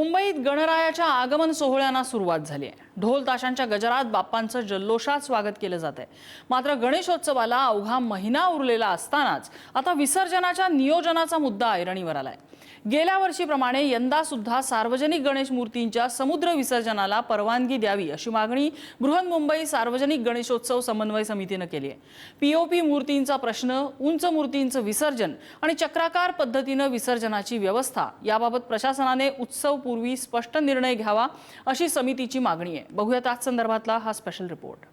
मुंबईत गणरायाच्या आगमन सोहळ्यांना सुरुवात झाली आहे। ढोल ताशांच्या गजरात बाप्पांचं जल्लोषात स्वागत केलं जात आहे। मात्र गणेशोत्सवाला अवघा महिना उरलेला असतानाच आता विसर्जनाच्या नियोजनाचा मुद्दा ऐरणीवर आलाय। गेल्या वर्षीप्रमाणे यंदा सुद्धा सार्वजनिक गणेश मूर्तींच्या समुद्र विसर्जनाला परवानगी द्यावी अशी मागणी बृहन्मुंबई सार्वजनिक गणेशोत्सव समन्वय समितीने केली आहे। पीओपी मूर्तींचा प्रश्न, उंच मूर्तींचं विसर्जन आणि चक्राकार पद्धतीने विसर्जनाची व्यवस्था याबाबत प्रशासनाने उत्सवपूर्वी स्पष्ट निर्णय घ्यावा अशी समितीची मागणी आहे। बघूया त्याच संदर्भातला हा स्पेशल रिपोर्ट।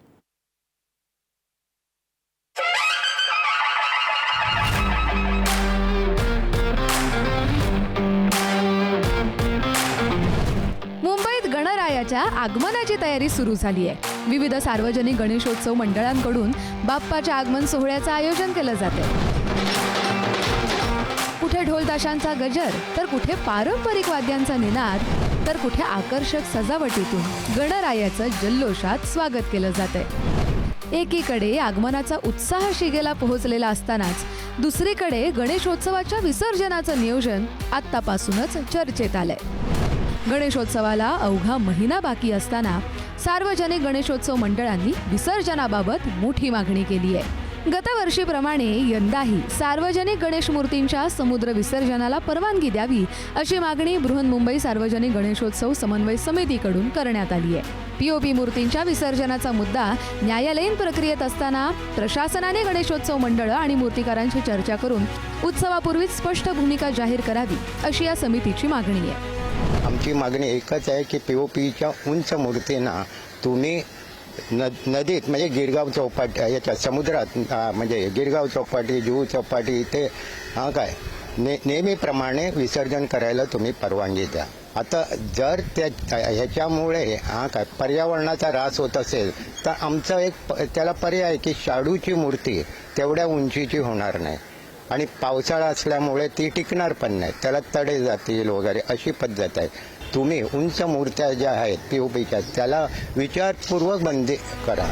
मुंबईत गणरायाच्या आगमनाची तयारी सुरू झाली आहे। विविध सार्वजनिक गणेशोत्सव मंडळांकडून बाप्पाच्या आगमन सोहळ्याचं आयोजन केलं जाते। कुठे ढोल ताशांचा गजर, तर कुठे पारंपरिक वाद्यांचा निनाद, तर कुठे आकर्षक सजावटीतून गणरायाचं जल्लोषात स्वागत केलं जाते। एकीकडे आगमनाचा उत्साह शिगेला पोहोचलेला असतानाच दुसरीकडे गणेशोत्सवाच्या विसर्जनाचं नियोजन आत्तापासूनच चर्चेत आलंय। गणेशोत्सवाला अवघा महिना बाकी असताना सार्वजनिक गणेशोत्सव मंडळांनी विसर्जनाबाबत मोठी मागणी केली आहे। गतवर्षीप्रमाणे यंदाही सार्वजनिक गणेश मूर्तींच्या समुद्र विसर्जनाला परवानगी द्यावी अशी मागणी बृहन्मुंबई सार्वजनिक गणेशोत्सव समन्वय समितीकडून करण्यात आली आहे। पीओपी मूर्तींच्या विसर्जनाचा मुद्दा न्यायालयीन प्रक्रियेत असताना प्रशासनाने गणेशोत्सव मंडळ आणि मूर्तिकारांशी चर्चा करून उत्सवापूर्वीच स्पष्ट भूमिका जाहीर करावी अशी या समितीची मागणी आहे। आमची मागणी एकच आहे की पीओपीच्या उंच मूर्तींना तुम्ही नदीत म्हणजे गिरगाव चौपाटी याच्या समुद्रात म्हणजे गिरगाव चौपाटी, जुहू चौपाटी इथे काय नेहमीप्रमाणे विसर्जन करायला तुम्ही परवानगी द्या। आता जर ह्याच्यामुळे काय पर्यावरणाचा ऱ्हास होत असेल तर आमचा एक त्याला पर्याय आहे की शाडूची मूर्ती तेवढ्या उंचीची होणार नाही आणि पावसाळा असल्यामुळे ती टिकणार पण नाही, त्याला तडे जातील वगैरे अशी पद्धत आहे। तुम्ही उंच मूर्त्या ज्या आहेत पीओपीच्या त्याला विचारपूर्वक बंदी करा।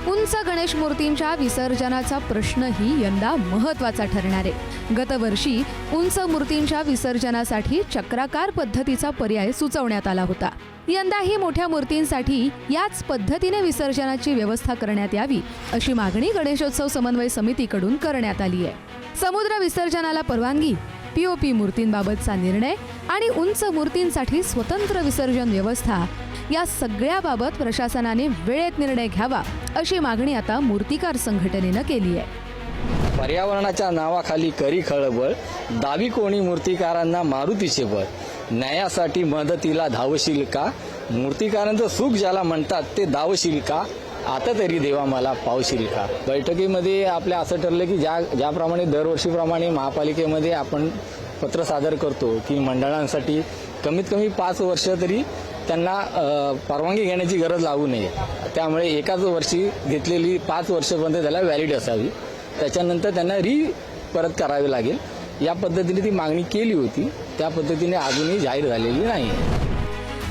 उंच गणेश मूर्तींच्या विसर्जनाचा प्रश्नही यंदा महत्त्वाचा ठरणार आहे। गतवर्षी उंच मूर्तींच्या विसर्जनासाठी चक्राकार पद्धतीचा पर्याय सुचवण्यात आला होता। यंदाही मोठ्या मूर्तींसाठी याच पद्धतीने विसर्जनाची व्यवस्था करण्यात यावी अशी मागणी गणेशोत्सव समन्वय समितीकडून करण्यात आली आहे। समुद्र विसर्जनाला परवानगी, पीओपी मूर्तींबाबतचा निर्णय आणि उंच मूर्तींसाठी स्वतंत्र विसर्जन व्यवस्था या सगळ्याबाबत प्रशासनाने वेळेत निर्णय घ्यावा अशी मागणी आता मूर्तिकार संघटनेनं केली आहे। पर्यावरणाच्या नावाखाली करी खळबळ, दावी कोणी मूर्तिकारांना मारुतीचे बळ, न्यायासाठी मदतीला धावशील का, मूर्तिकारांचं सुख ज्याला म्हणतात ते दावशील का, आता तरी देवा मला पावशील का। बैठकीमध्ये आपल्या असं ठरलं की ज्याप्रमाणे दरवर्षीप्रमाणे महापालिकेमध्ये आपण पत्र सादर करतो की मंडळांसाठी कमीत कमी 5 वर्ष तरी त्यांना परवानगी घेण्याची गरज लागू नये, त्यामुळे एकाच वर्षी घेतलेली 5 वर्षापर्यंत त्याला व्हॅलिड असावी, त्याच्यानंतर त्यांना परत करावे लागेल। या पद्धतीने ती मागणी केली होती, त्या पद्धतीने अजूनही जाहीर झालेली नाही।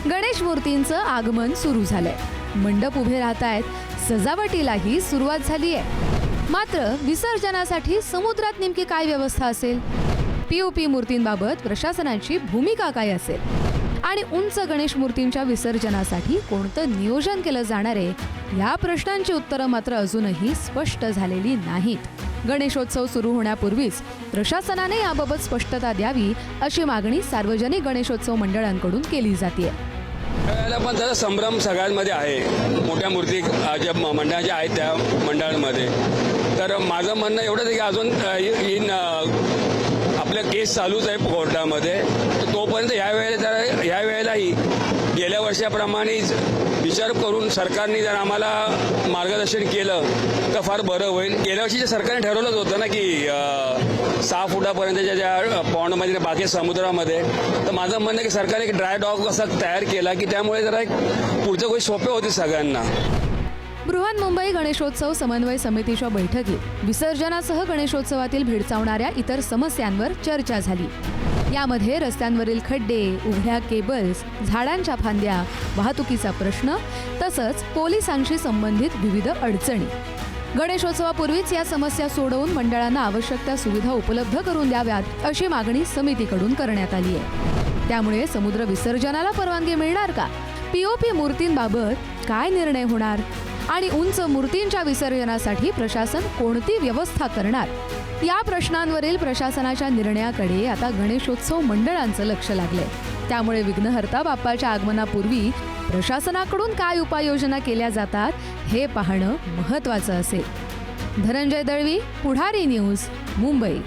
गणेश मूर्तींचं आगमन सुरू झालंय, मंडप उभे राहत आहेत, सजावटीलाही सुरुवात झाली आहे। मात्र विसर्जनासाठी समुद्रात नेमकी काय व्यवस्था असेल, पीओपी मूर्तींबाबत प्रशासनाची भूमिका काय असेल आणि उंच गणेश मूर्तींच्या विसर्जनासाठी कोणतं नियोजन केलं जाणार आहे या प्रश्नांची उत्तरं मात्र अजूनही स्पष्ट झालेली नाहीत। गणेशोत्सव सुरू होण्यापूर्वीच प्रशासनाने याबाबत स्पष्टता द्यावी अशी मागणी सार्वजनिक गणेशोत्सव मंडळांकडून केली जाते। पण त्याचा संभ्रम सगळ्यांमध्ये आहे, मोठ्या मूर्ती ज्या मंडळाच्या आहेत त्या मंडळांमध्ये। तर माझं म्हणणं एवढंच आहे की अजून आपल्या केस चालूच आहे कोर्टामध्ये, तोपर्यंत ह्या वेळेलाही गेल्या वर्षाप्रमाणेच विचार करून सरकारने जर आम्हाला मार्गदर्शन केलं तर फार बरं होईल। गेल्या वर्षी सरकारने ठरवलंच होतं ना की 6 फुटापर्यंतच्या ज्या पॉन्डमध्ये बाकी समुद्रामध्ये, तर माझं म्हणणं की सरकारने एक ड्राय डॉग असा तयार केला की त्यामुळे जरा एक पुढच्या गोष्टी सोपे होते सगळ्यांना। बृहन्मुंबई गणेशोत्सव समन्वय समितीच्या बैठकीत विसर्जनासह गणेशोत्सवातील भेडसावणाऱ्या इतर समस्यांवर चर्चा झाली। यामध्ये रस्त्यांवरील खड्डे, उघड्या केबल्स, झाडांच्या फांद्या, वाहतुकीचा प्रश्न तसंच पोलिसांशी संबंधित विविध अडचणी गणेशोत्सवापूर्वीच या समस्या सोडवून मंडळांना आवश्यक त्या सुविधा उपलब्ध करून द्याव्यात अशी मागणी समितीकडून करण्यात आली आहे। त्यामुळे समुद्र विसर्जनाला परवानगी मिळणार का? पीओपी मूर्तींबाबत काय निर्णय होणार? आणि उंच मूर्तींच्या विसर्जनासाठी प्रशासन कोणती व्यवस्था करणार? या प्रश्नांवरील प्रशासनाच्या निर्णयाकडे आता गणेशोत्सव मंडळांचं लक्ष लागलंय. त्यामुळे विघ्नहर्ता बाप्पाच्या आगमनापूर्वी प्रशासनाकडून काय उपाययोजना केल्या जातात हे पाहणं महत्त्वाचं असेल. धनंजय दळवी, पुढारी न्यूज, मुंबई.